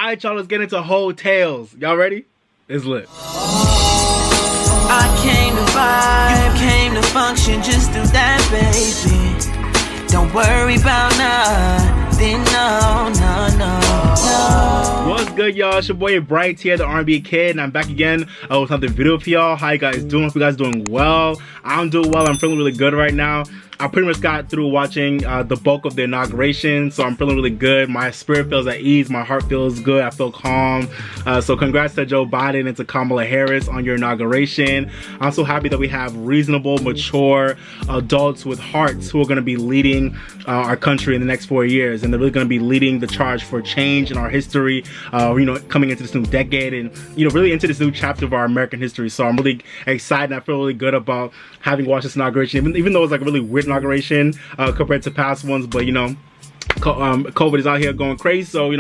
Alright, y'all, let's get into Heaux Tales. Y'all ready? It's lit. I came to vibe, you came to function, just do that, baby. Don't worry about nothing, no. What's good, y'all? It's your boy Bright here, the R&B kid, and I'm back again with another video for y'all. How you guys doing? Hope you guys doing well. I'm doing well. I'm feeling really good right now. I pretty much got through watching the bulk of the inauguration, so I'm feeling really good. My spirit feels at ease. My heart feels good. I feel calm. So congrats to Joe Biden and to Kamala Harris on your inauguration. I'm so happy that we have reasonable, mature adults with hearts who are going to be leading our country in the next 4 years, and they're really going to be leading the charge for change in our history. You know, coming into this new decade, and really into this new chapter of our American history. So I'm really excited. And I feel really good about having watched this inauguration, even though it's like a really weird inauguration compared to past ones, but COVID is out here going crazy, so we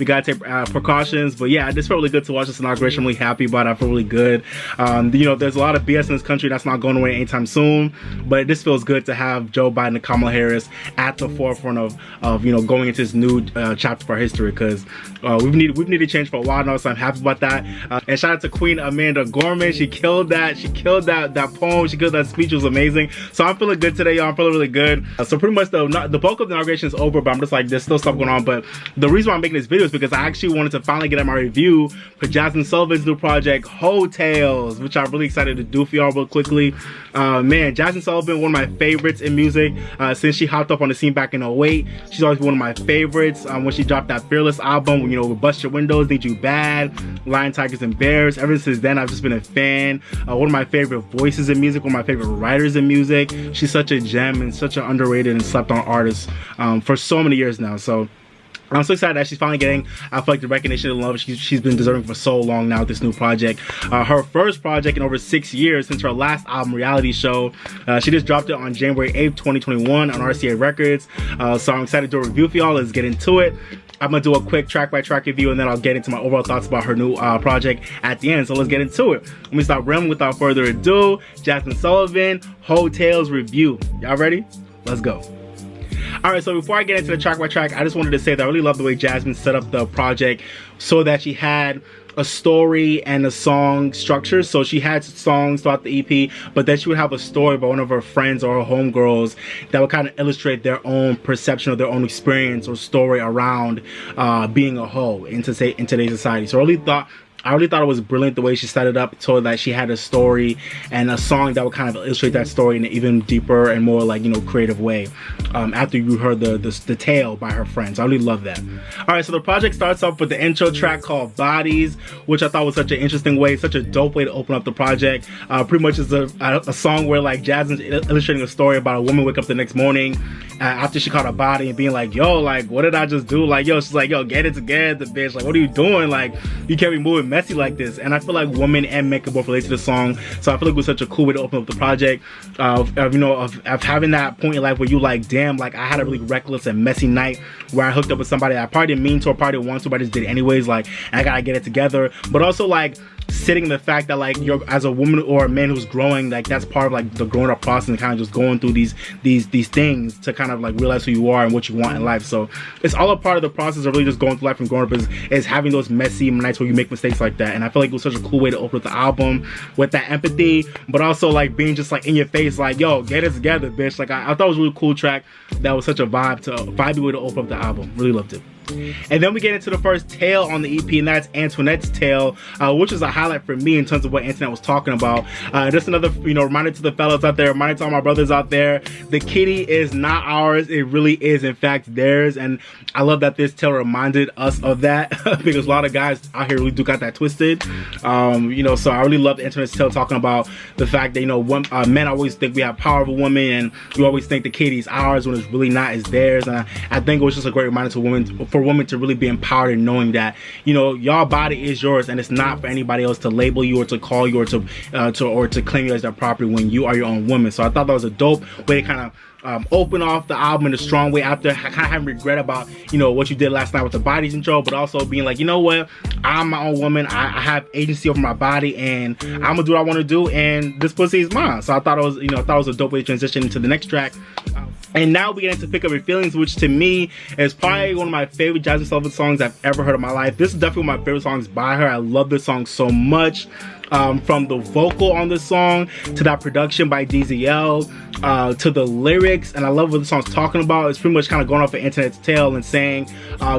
gotta take precautions. But yeah, I just felt really good to watch this inauguration. I'm really happy about it. I feel really good. There's a lot of BS in this country that's not going away anytime soon, but it just feels good to have Joe Biden and Kamala Harris at the forefront of going into this new chapter of our history, because we've needed change for a while now, so I'm happy about that. And shout out to Queen Amanda Gorman. She killed that. She killed that poem. She killed that speech. It was amazing. So I'm feeling good today, y'all. I'm feeling really good. So pretty much the bulk of the inauguration is over, but I'm just like, there's still stuff going on. But the reason why I'm making this video is because I actually wanted to finally get at my review for Jazmine Sullivan's new project, Heaux Tales, which I'm really excited to do for y'all real quickly. Man, Jazmine Sullivan, one of my favorites in music since she hopped up on the scene back in 08. She's always been one of my favorites. When she dropped that Fearless album, with Bust Your Windows, Need You Bad, Lion, Tigers, and Bears. Ever since then, I've just been a fan. One of my favorite voices in music, one of my favorite writers in music. She's such a gem and such an underrated and slept on artist for so many years now. So I'm so excited that she's finally getting, I feel like, the recognition and love she's been deserving for so long now with this new project. Her first project in over 6 years since her last album, Reality Show. She just dropped it on January 8th, 2021 on RCA Records. So I'm excited to do a review for y'all. Let's get into it. I'm gonna do a quick track-by-track review, and then I'll get into my overall thoughts about her new project at the end. So let's get into it. Let me stop rambling without further ado. Jazmine Sullivan, Heaux Tales review. Y'all ready? Let's go. Alright, so before I get into the track by track, I just wanted to say that I really love the way Jazmine set up the project so that she had a story and a song structure. So she had songs throughout the EP, but then she would have a story by one of her friends or her homegirls that would kind of illustrate their own perception of their own experience or story around being a hoe in today's society. So I really thought it was brilliant the way she set it up so that she had a story and a song that would kind of illustrate that story in an even deeper and more like, creative way after you heard the tale by her friends. I really love that. Alright, so the project starts off with the intro track called Bodies, which I thought was such an interesting way, such a dope way to open up the project. Pretty much is a song where like Jazmine's illustrating a story about a woman wake up the next morning after she caught a body and being like, yo, like, what did I just do? Like, yo, she's like, yo, get it together, bitch. Like, what are you doing? Like, you can't be moving messy like this. And I feel like women and men can both relate to the song, so I feel like it was such a cool way to open up the project of having that point in life where you like, damn, like I had a really reckless and messy night where I hooked up with somebody that I probably didn't mean to or probably didn't want to, but I just did it anyways, like, and I gotta get it together. But also like sitting in the fact that like you're, as a woman or a man who's growing, like that's part of like the growing up process and kind of just going through these things to kind of like realize who you are and what you want in life. So it's all a part of the process of really just going through life and growing up is having those messy nights where you make mistakes like that. And I feel like it was such a cool way to open up the album with that empathy, but also like being just like in your face, like, yo, get it together, bitch. Like I thought it was a really cool track that was such a vibey way to open up the album. Really loved it. And then we get into the first tale on the EP, and that's Antoinette's tale, which is a highlight for me in terms of what Antoinette was talking about. Just another, reminder to the fellas out there, reminder to all my brothers out there, the kitty is not ours. It really is, in fact, theirs. And I love that this tale reminded us of that because a lot of guys out here really do got that twisted. So I really love Antoinette's tale talking about the fact that, men always think we have power over women, and we always think the kitty's ours when it's really not, it's theirs. And I think it was just a great reminder to women, for women to really be empowered in knowing that your body is yours and it's not for anybody else to label you or to call you or to claim you as their property when you are your own woman. So I thought that was a dope way to kind of open off the album in a strong way after kind of having regret about, you know, what you did last night with the bodies intro, but also being like, you know what, I'm my own woman, I have agency over my body, and I'm gonna do what I want to do, and this pussy is mine. So I thought it was, you know, I thought it was a dope way to transition into the next track. And now we get into Pick Up Your Feelings, which to me is probably one of my favorite Jazmine Sullivan songs I've ever heard in my life. This is definitely one of my favorite songs by her. I love this song so much. From the vocal on this song to that production by DZL, to the lyrics, and I love what the song's talking about. It's pretty much kind of going off the internet's tail and saying,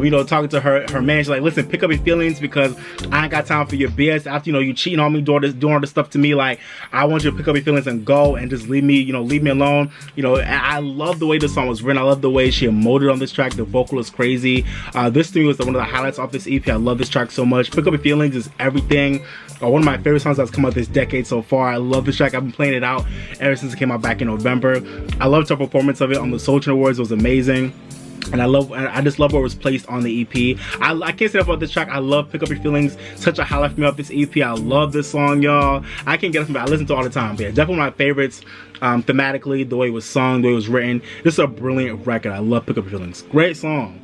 you know, talking to her man, she's like, listen, pick up your feelings because I ain't got time for your BS. After, you know, you cheating on me, doing all this stuff to me, like, I want you to pick up your feelings and go and just leave me, you know, leave me alone. You know, I love the way this song was written. I love the way she emoted on this track. The vocal is crazy. This to me was one of the highlights off this EP. I love this track so much. Pick Up Your Feelings is everything. One of my favorite songs that's come out this decade so far. I love this track. I've been playing it out ever since it came out back in November. I loved her performance of it on the Soul Train Awards. It was amazing. And I just love where it was placed on the EP. I can't say enough about this track. I love Pick Up Your Feelings. Such a highlight for me off this EP. I love this song, y'all. I can't get it from it. I listen to it all the time. But yeah, definitely one of my favorites. Thematically, the way it was sung, the way it was written. This is a brilliant record. I love Pick Up Your Feelings. Great song.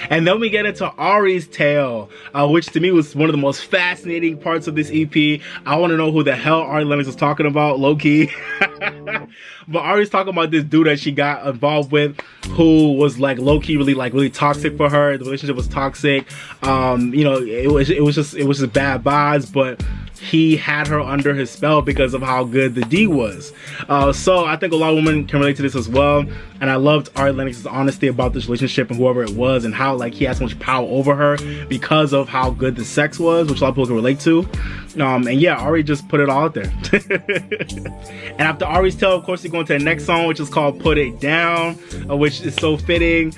And then we get into Ari's Tale, which to me was one of the most fascinating parts of this EP. I want to know who the hell Ari Lennox was talking about, low-key. But Ari's talking about this dude that she got involved with, who was like low-key really toxic for her. The relationship was toxic. You know, it was just bad vibes, but he had her under his spell because of how good the D was. So I think a lot of women can relate to this as well. And I loved Ari Lennox's honesty about this relationship and whoever it was, and how like he had so much power over her because of how good the sex was, which a lot of people can relate to. And yeah, Ari just put it all out there. And after Ari's Tale, of course, we go into the next song, which is called Put It Down, which is so fitting.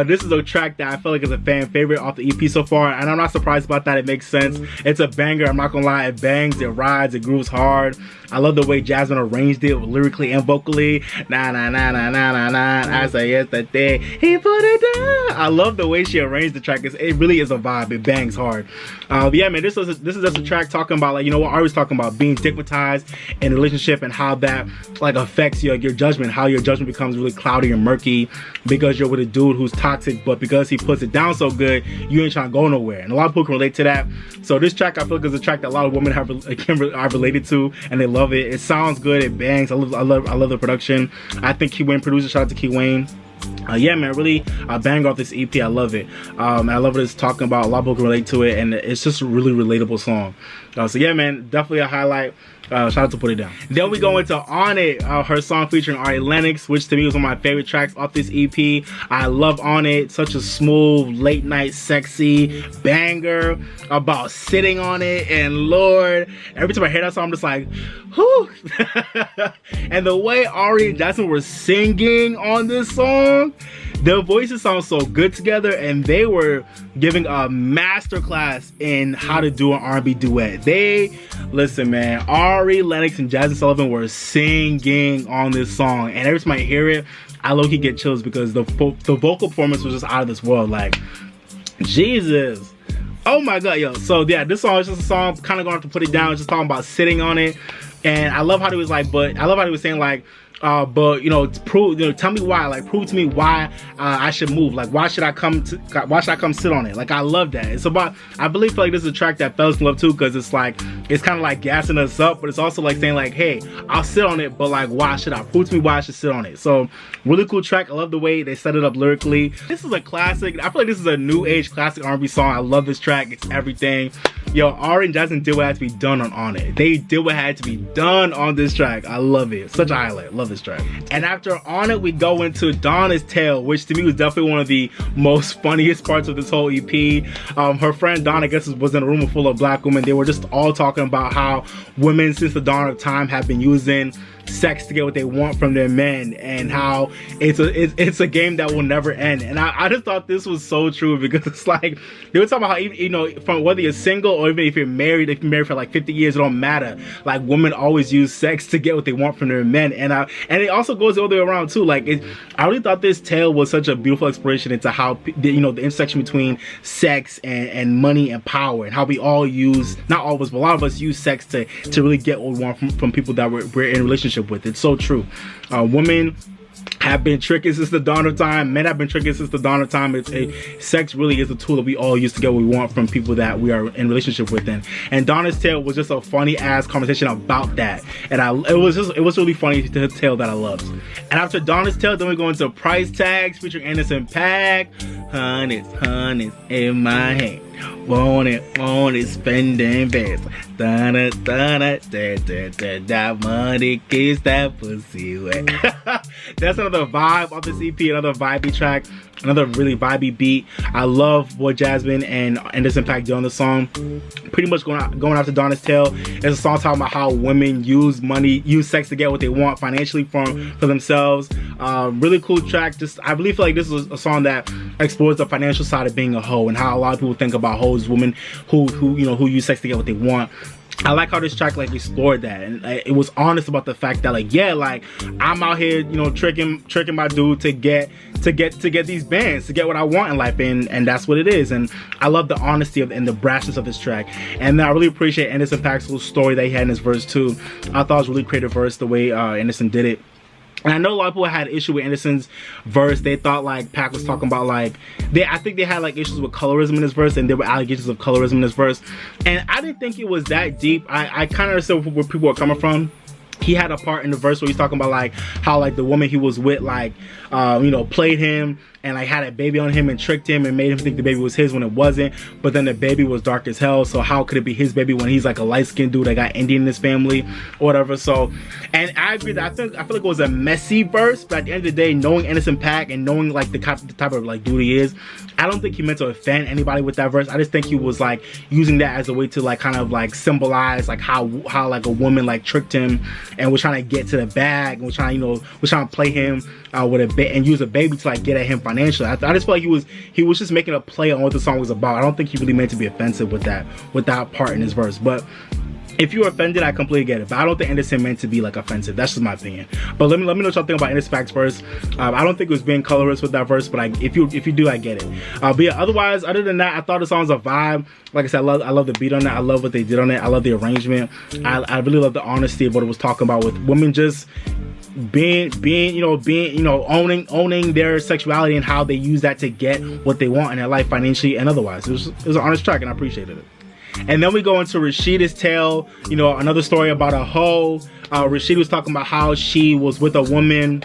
This is a track that I feel like is a fan favorite off the EP so far, and I'm not surprised about that. It makes sense. It's a banger. I'm not gonna lie. It bangs, it rides, it grooves hard. I love the way Jazmine arranged it lyrically and vocally. Na na na na na na na. I say yesterday he put it down. I love the way she arranged the track. It really is a vibe. It bangs hard. Yeah, man. This is just a track talking about, like, you know what Ari's talking about, being stigmatized in a relationship and how that like affects your judgment. How your judgment becomes really cloudy and murky because you're with a dude who's toxic, but because he puts it down so good, you ain't trying to go nowhere. And a lot of people can relate to that. So this track, I feel like, is a track that a lot of women are related to, and they love it. It sounds good. It bangs. I love the production. I think Key Wayne produced it. Shout out to Key Wayne. Yeah, man, really bang off this EP. I love it. And I love what it's talking about. A lot of people can relate to it, and it's just a really relatable song. So yeah, man, definitely a highlight. Shout out to Put It Down. Then we go into On It, her song featuring Ari Lennox, which to me was one of my favorite tracks off this EP. I love On It. Such a smooth, late night, sexy banger about sitting on it. And Lord, every time I hear that song, I'm just like, whew. And the way Ari and Jazmine were singing on this song, their voices sound so good together, and they were giving a masterclass in how to do an R&B duet. Listen, man, Ari Lennox and Jazmine Sullivan were singing on this song, and every time I hear it, I low-key get chills because the vocal performance was just out of this world. Like, Jesus. Oh my God, yo. So yeah, this song is just a song kind of going to Put It Down, just talking about sitting on it. And I love how he was like, I love how he was saying like, but you know, tell me why, like, prove to me why I should move, like, why should I come sit on it? Like, I love that. It's about, I believe, feel like this is a track that fellas can love too, because it's like, it's kind of like gassing us up, but it's also like saying like, hey, I'll sit on it, but like, why should I? Prove to me why I should sit on it. So really cool track. I love the way they set it up lyrically. This is a classic. I feel like this is a new age classic R&B song. I love this track. It's everything. Yo, Ari and Jazmine did what had to be done on it. They did what had to be done on this track. I love it. Such a highlight. Love this track. And after On It, we go into Donna's Tale, which to me was definitely one of the most funniest parts of this whole EP. Her friend Donna, I guess, was in a room full of black women. They were just all talking about how women since the dawn of time have been using sex to get what they want from their men, and how it's a game that will never end. And I just thought this was so true, because it's like they were talking about how, you know, from whether you're single or even if you're married for like 50 years, it don't matter. Like, women always use sex to get what they want from their men. And it also goes the other way around too. Like, I really thought this tale was such a beautiful exploration into how, you know, the intersection between sex and money and power, and how we all use, not all of us, but a lot of us use sex to really get what we want from people that we're in a relationship with. It's so true. Women have been tricking since the dawn of time. Men have been tricking since the dawn of time. Sex really is a tool that we all use to get what we want from people that we are in relationship with. And Donna's Tale was just a funny ass conversation about that. And it was really funny to tale that I loved. And after Donna's Tale, then we go into Price Tags featuring Anderson .Paak. Hundreds in my hand. Want it, spending fast. That money kiss that pussy wet. That's another vibe off this EP, another vibey track, another really vibey beat. I love what Jazmine and Anderson .Paak did on the song. Pretty much going after Donna's Tale. It's a song talking about how women use sex to get what they want financially for themselves. Really cool track. I really feel like this is a song that explores the financial side of being a hoe and how a lot of people think about hoes, women who use sex to get what they want. I like how this track explored that, and it was honest about the fact that I'm out here tricking my dude to get these bands, to get what I want in life, and that's what it is. And I love the honesty and the brashness of this track, and I really appreciate Anderson .Paak's little story that he had in his verse too. I thought it was a really creative verse the way Anderson did it. And I know a lot of people had issue with Anderson's verse. They thought Paak was talking about I think they had issues with colorism in his verse, and there were allegations of colorism in his verse. And I didn't think it was that deep. I kind of understood where people were coming from. He had a part in the verse where he's talking about how the woman he was with played him and had a baby on him and tricked him and made him think the baby was his when it wasn't, but then the baby was dark as hell, so how could it be his baby when he's a light-skinned dude that got Indian in his family or whatever. So, and I agree that I feel like it was a messy verse, but at the end of the day, knowing Anderson .Paak and knowing the type of dude he is, I don't think he meant to offend anybody with that verse. I just think he was using that as a way to symbolize how a woman tricked him and was trying to get to the bag and was trying to play him with a bit and use a baby to get at him financially. I just feel like he was just making a play on what the song was about. I don't think he really meant to be offensive with that part in his verse. But if you're offended, I completely get it. But I don't think Anderson meant to be offensive. That's just my opinion. But let me know what y'all think about Anderson .Paak's verse. I don't think it was being colorist with that verse, but if you do, I get it. But yeah, otherwise, other than that, I thought the song was a vibe. Like I said, I love the beat on it. I love what they did on it. I love the arrangement. I really love the honesty of what it was talking about with women just owning their sexuality and how they use that to get what they want in their life financially and otherwise. It was an honest track, and I appreciated it. And then we go into Rashida's Tale, another story about a hoe. Rashida was talking about how she was with a woman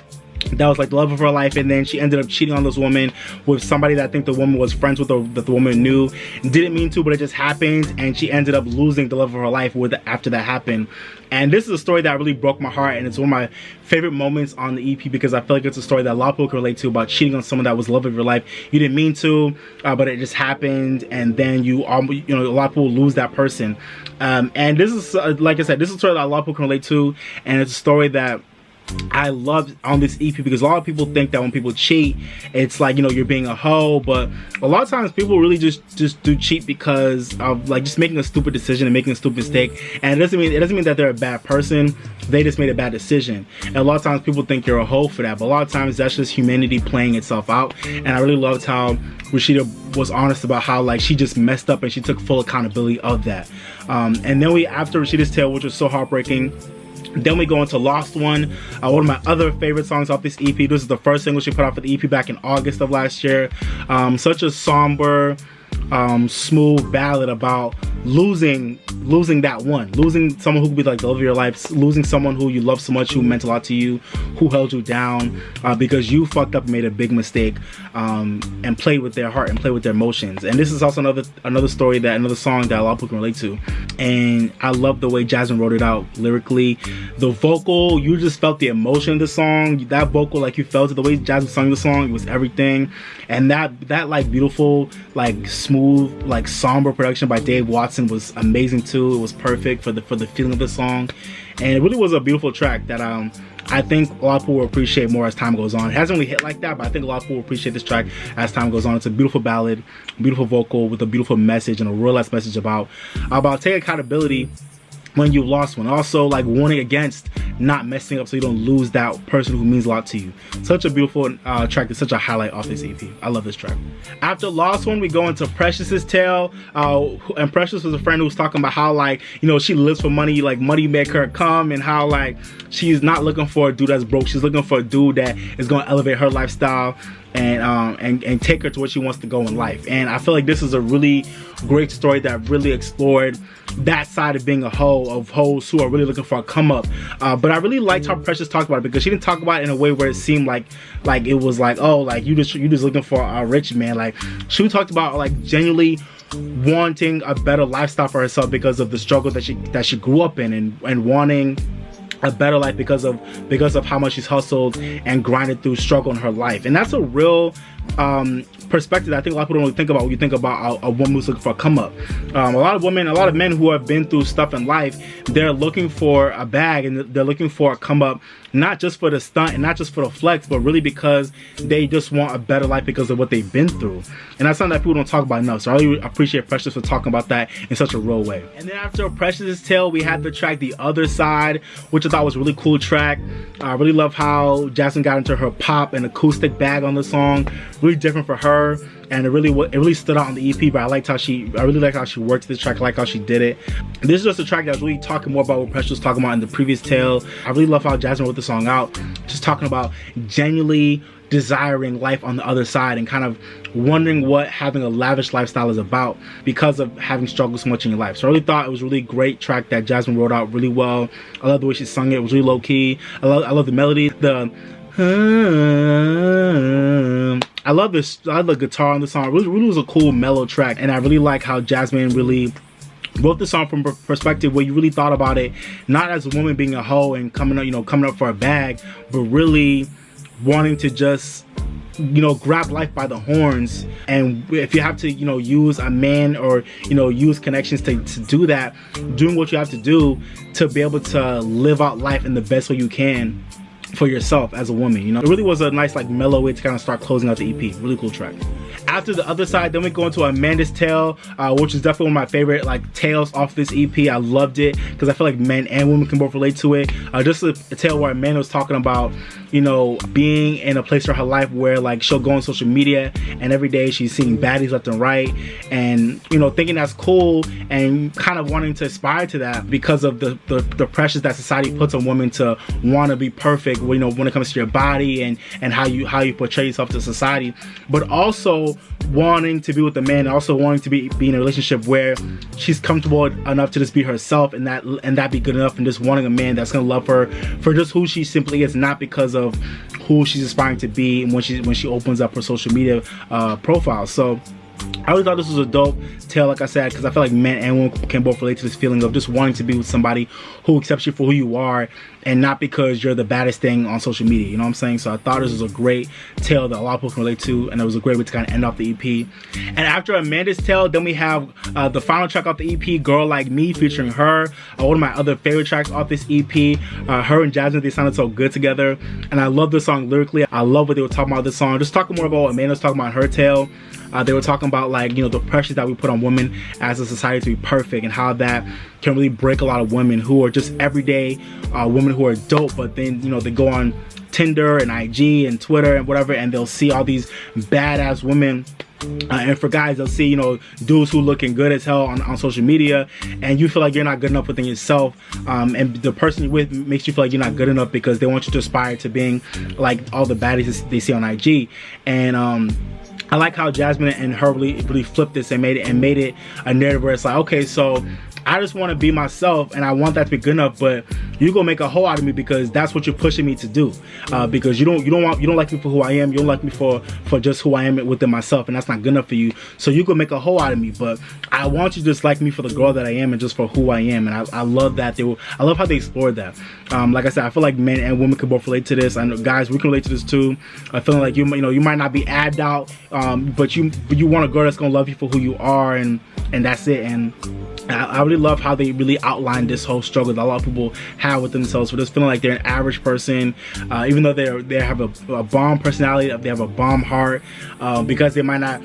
that was the love of her life, and then she ended up cheating on this woman with somebody that I think the woman was friends with, that the woman knew. Didn't mean to, but it just happened, and she ended up losing the love of her life after that happened. And this is a story that really broke my heart, and it's one of my favorite moments on the EP because I feel like it's a story that a lot of people can relate to about cheating on someone that was the love of your life. You didn't mean to, but it just happened, and then a lot of people lose that person. And this is, like I said, this is a story that a lot of people can relate to, and it's a story that I love on this EP because a lot of people think that when people cheat, it's you're being a hoe, but a lot of times people really just do cheat because of just making a stupid decision and making a stupid mistake. And it doesn't mean that they're a bad person. They just made a bad decision. And a lot of times people think you're a hoe for that, but a lot of times that's just humanity playing itself out. And I really loved how Rashida was honest about how she just messed up and she took full accountability of that. And then after Rashida's Tale, which was so heartbreaking, then we go into Lost One, one of my other favorite songs off this EP. This is the first single she put out for the EP back in August of last year. Such a somber, smooth ballad about losing that one, losing someone who could be the love of your life, losing someone who you love so much, who meant a lot to you, who held you down because you fucked up and made a big mistake, and played with their heart and played with their emotions. And this is also another song that a lot of people can relate to. And I love the way Jazmine wrote it out lyrically. The vocal, you just felt the emotion of the song. That vocal, you felt it. The way Jazmine sung the song, it was everything. And that beautiful, smooth, somber production by Dave Watson was amazing too. It was perfect for the feeling of the song, and it really was a beautiful track that I think a lot of people will appreciate more as time goes on. It hasn't really hit like that, but I think a lot of people will appreciate this track as time goes on. It's a beautiful ballad, beautiful vocal with a beautiful message and a real ass message about taking accountability when you lost one. Also, like, warning against not messing up so you don't lose that person who means a lot to you. Such a beautiful track. It's such a highlight off this EP. I love this track. After Lost One, we go into Precious's tale. And Precious was a friend who was talking about how, like, you know, she lives for money, like money make her come, and how, like, she's not looking for a dude that's broke. She's looking for a dude that is going to elevate her lifestyle and take her to where she wants to go in life. And I feel like this is a really great story that really explored that side of being a hoe, of hoes who are really looking for a come up. But I really liked how Precious talked about it, because she didn't talk about it in a way where it seemed like it was like, oh, like you just looking for a rich man. Like, she talked about, like, genuinely wanting a better lifestyle for herself because of the struggle that she grew up in, and wanting a better life because of how much she's hustled and grinded through struggle in her life. And that's a real perspective that I think a lot of people don't really think about when you think about a woman who's looking for a come up. A lot of men who have been through stuff in life, they're looking for a bag, and they're looking for a come up, not just for the stunt and not just for the flex, but really because they just want a better life because of what they've been through. And that's something that people don't talk about enough. So I really appreciate Precious for talking about that in such a real way. And then after Precious's tale, we had the track The Other Side, which I thought was a really cool track. I really love how Jazmine got into her pop and acoustic bag on the song. Really different for her, and it really stood out on the EP. But I really liked how she worked this track. I like how she did it. This is just a track that was really talking more about what Precious was talking about in the previous tale. I really love how Jazmine wrote the song out, just talking about genuinely desiring life on the other side and kind of wondering what having a lavish lifestyle is about because of having struggled so much in your life. So I really thought it was a really great track that Jazmine wrote out really well. I love the way she sung it. It was really low key. I love the melody. I love the guitar on the song. It really was a cool mellow track, and I really like how Jazmine really wrote the song from a perspective where you really thought about it not as a woman being a hoe and coming up for a bag, but really wanting to just, you know, grab life by the horns. And if you have to, you know, use a man or, you know, use connections to do that, doing what you have to do to be able to live out life in the best way you can for yourself as a woman. You know, it really was a nice, like, mellow way to kind of start closing out the EP. Really cool track. After The Other Side, then we go into Amanda's Tale, which is definitely one of my favorite, like, tales off this EP. I loved it because I feel like men and women can both relate to it. Just a tale where Amanda was talking about, you know, being in a place for her life where, like, she'll go on social media and every day she's seeing baddies left and right, and, you know, thinking that's cool and kind of wanting to aspire to that because of the pressures that society puts on women to want to be perfect, you know, when it comes to your body and how you portray yourself to society, but also wanting to be with a man, and also wanting to be in a relationship where she's comfortable enough to just be herself, and that be good enough, and just wanting a man that's gonna love her for just who she simply is, not because of who she's aspiring to be when she opens up her social media profile. So I really thought this was a dope tale, like I said, because I feel like men and women can both relate to this feeling of just wanting to be with somebody who accepts you for who you are and not because you're the baddest thing on social media, you know what I'm saying? So I thought this was a great tale that a lot of people can relate to, and it was a great way to kind of end off the EP. And after Amanda's Tale, then we have the final track off the EP, Girl Like Me, featuring her, one of my other favorite tracks off this EP. Her and Jazmine, they sounded so good together, and I love the song lyrically. I love what they were talking about this song, just talking more about what Amanda was talking about in her tale. They were talking about, like, you know, the pressures that we put on women as a society to be perfect, and how that can really break a lot of women who are just everyday women who are dope, but then, you know, they go on Tinder and IG and Twitter and whatever, and they'll see all these badass women. And for guys, they'll see, you know, dudes who looking good as hell on social media, and you feel like you're not good enough within yourself, and the person you're with makes you feel like you're not good enough because they want you to aspire to being like all the baddies they see on IG. And I like how Jazmine and her really flipped this and made it a narrative where it's like, okay, so I just want to be myself, and I want that to be good enough, but you gonna make a hoe out of me because that's what you're pushing me to do. Because you don't like me for who I am. You don't like me for just who I am within myself, and that's not good enough for you. So you gonna make a hoe out of me, but I want you to just like me for the girl that I am and just for who I am. And I love that I love how they explored that. Like I said, I feel like men and women can both relate to this. I know guys, we can relate to this too. I feel like you might not be abbed out but you want a girl that's gonna love you for who you are, and that's it. And I really love how they really outlined this whole struggle that a lot of people have with themselves, for just feeling like they're an average person, even though they have a bomb personality, they have a bomb heart, because they might not,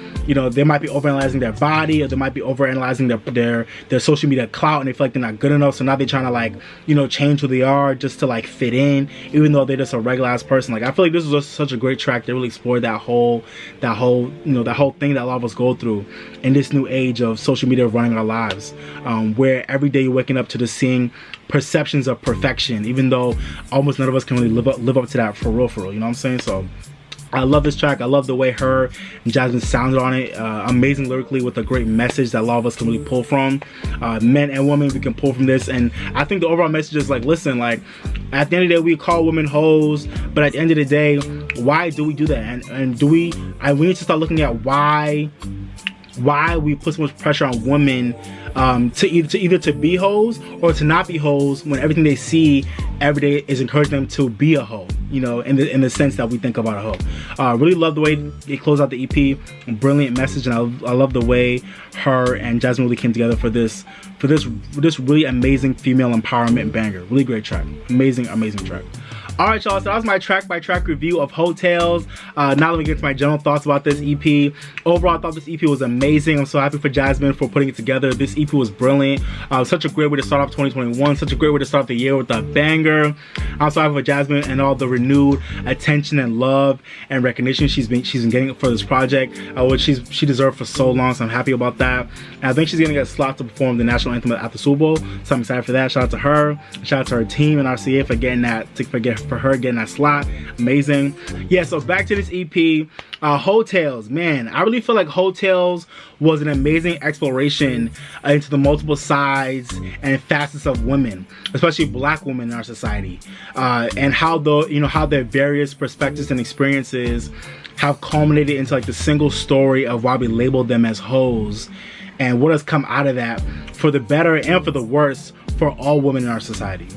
they might be overanalyzing their body, or they might be overanalyzing their social media clout, and they feel like they're not good enough. So now they're trying to, like, change who they are just to, like, fit in, even though they're just a regular ass person. Like, I feel like this was such a great track. They really explored that whole thing that a lot of us go through in this new age of social media running our lives, where every day you're waking up to just seeing perceptions of perfection, even though almost none of us can really live up to that for real, you know what I'm saying? So I love this track. I love the way her and Jazmine sounded on it. Amazing lyrically, with a great message that a lot of us can really pull from. Men and women, we can pull from this. And I think the overall message is, like, listen, like, at the end of the day, we call women hoes, but at the end of the day, why do we do that? And we need to start looking at why we put so much pressure on women to either to be hoes or to not be hoes, when everything they see every day is encouraging them to be a hoe, in the sense that we think about a hoe. Really love the way they closed out the EP. Brilliant message, and I love the way her and Jazmine really came together for this really amazing female empowerment banger. Really great track. Amazing track. Alright, y'all, so that was my track by track review of Heaux Tales. Now let me get to my general thoughts about this EP. Overall, I thought this EP was amazing. I'm so happy for Jazmine for putting it together. This EP was brilliant. Such a great way to start off 2021. Such a great way to start the year with a banger. I'm so happy for Jazmine and all the renewed attention and love and recognition she's been getting for this project, which she deserved for so long. So I'm happy about that. And I think she's gonna get a slot to perform the national anthem at the Super Bowl. So I'm excited for that. Shout out to her. Shout out to her team and RCA for getting that slot. Amazing. Yeah, so back to this EP. Heaux Tales, man, I really feel like Heaux Tales was an amazing exploration into the multiple sides and facets of women, especially Black women in our society, and how their various perspectives and experiences have culminated into, like, the single story of why we label them as hoes, and what has come out of that, for the better and for the worse, for all women in our society,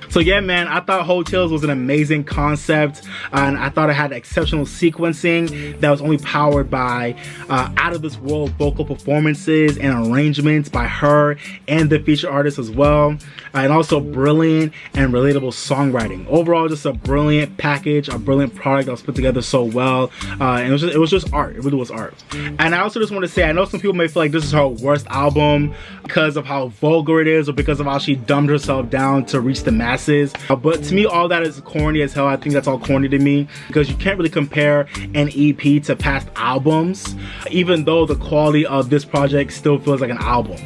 So yeah, man, I thought Heaux Tales was an amazing concept, and I thought it had exceptional sequencing that was only powered by out of this world vocal performances and arrangements by her and the featured artist as well, and also brilliant and relatable songwriting. Overall, just a brilliant package, a brilliant product that was put together so well, and it was just art. It really was art. And I also just want to say, I know some people may feel like this is her worst album because of how vulgar it is, or because of how she dumbed herself down to reach the masses. But to me, all that is corny as hell. I think that's all corny to me, because you can't really compare an EP to past albums, even though the quality of this project still feels like an album.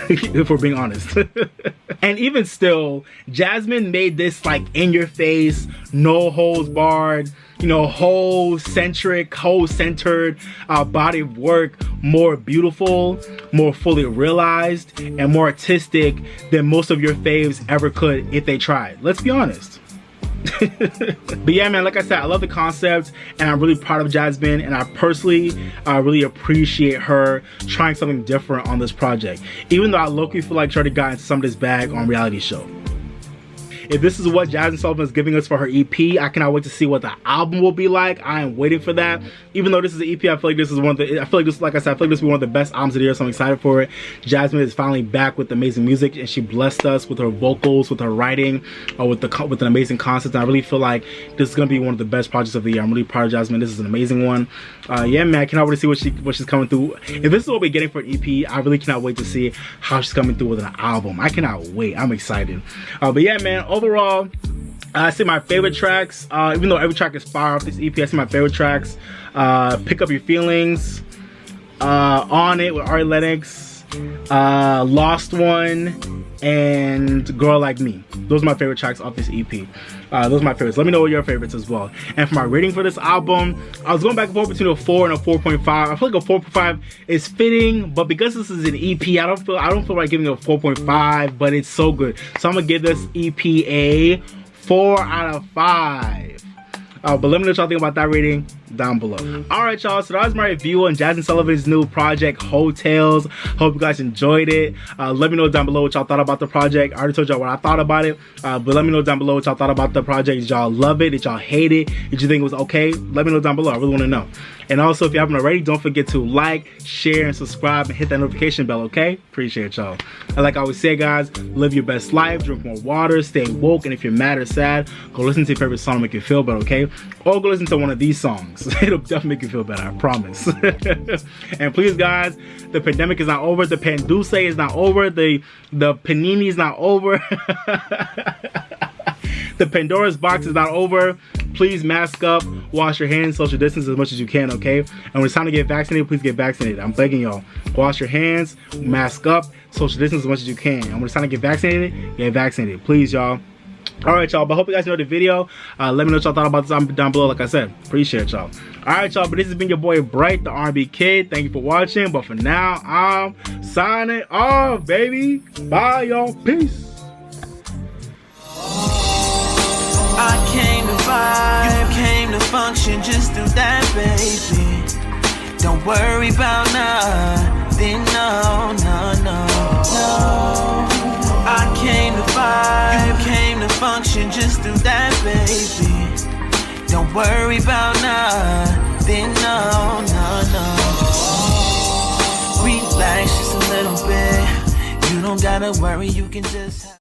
If we're being honest. And even still, Jazmine made this, like, in your face, no holds barred, whole-centered body of work more beautiful, more fully realized, and more artistic than most of your faves ever could if they tried. Let's be honest. But yeah, man, like I said, I love the concept, and I'm really proud of Jazmine, and I personally really appreciate her trying something different on this project, even though I low-key feel like she already got into some of this bag on reality show. If this is what Jazmine Sullivan is giving us for her EP, I cannot wait to see what the album will be like. I am waiting for that. Even though this is an EP, I feel like this is like I said, I feel like this will be one of the best albums of the year, so I'm excited for it. Jazmine is finally back with amazing music, and she blessed us with her vocals, with her writing, with an amazing concept. And I really feel like this is gonna be one of the best projects of the year. I'm really proud of Jazmine. This is an amazing one. Yeah, man, I cannot wait to see what she's coming through. If this is what we're getting for an EP, I really cannot wait to see how she's coming through with an album. I cannot wait. I'm excited. But yeah, man, overall, I see my favorite tracks, even though every track is fire off this EP, I see my favorite tracks. Pick Up Your Feelings, On It with Ari Lennox, Lost One, and Girl Like Me. Those are my favorite tracks off this EP. Those are my favorites. Let me know what your favorites as well. And for my rating for this album, I was going back and forth between a 4 and a 4.5. I feel like a 4.5 is fitting, but because this is an EP, I don't feel like giving it a 4.5, but it's so good. So I'm gonna give this EP a 4 out of 5. But let me know what y'all think about that rating down below. Alright y'all, so that was my review on Jazmine Sullivan's new project, Heaux Tales. Hope you guys enjoyed it. Let me know down below what y'all thought about the project. I already told y'all what I thought about it, but let me know down below what y'all thought about the project. Did y'all love it? Did y'all hate it? Did you think it was okay? Let me know down below. I really want to know. And also, if you haven't already, don't forget to like, share, and subscribe, and hit that notification bell, okay? Appreciate y'all. And like I always say, guys, live your best life, drink more water, stay woke, and if you're mad or sad, go listen to your favorite song to make you feel better, okay? Or go listen to one of these songs. It'll definitely make you feel better, I promise. And please, guys, the pandemic is not over. The Panduce is not over. The Panini is not over. The Pandora's box is not over. Please mask up, wash your hands, social distance as much as you can, okay? And when it's time to get vaccinated, please get vaccinated. I'm begging y'all. Wash your hands, mask up, social distance as much as you can. And when it's time to get vaccinated, please, y'all. Alright, y'all, but I hope you guys enjoyed the video. Let me know what y'all thought about this down below, like I said. Appreciate y'all. Alright, y'all, but this has been your boy Bright, the R&B Kid. Thank you for watching, but for now, I'm signing off, baby. Bye, y'all. Peace. I came to vibe, you came to function, just do that, baby. Don't worry about nothing, no, no, no, no. I came to vibe, you came to function, just do that, baby. Don't worry about nothing, no, no, no. Relax just a little bit, you don't gotta worry, you can just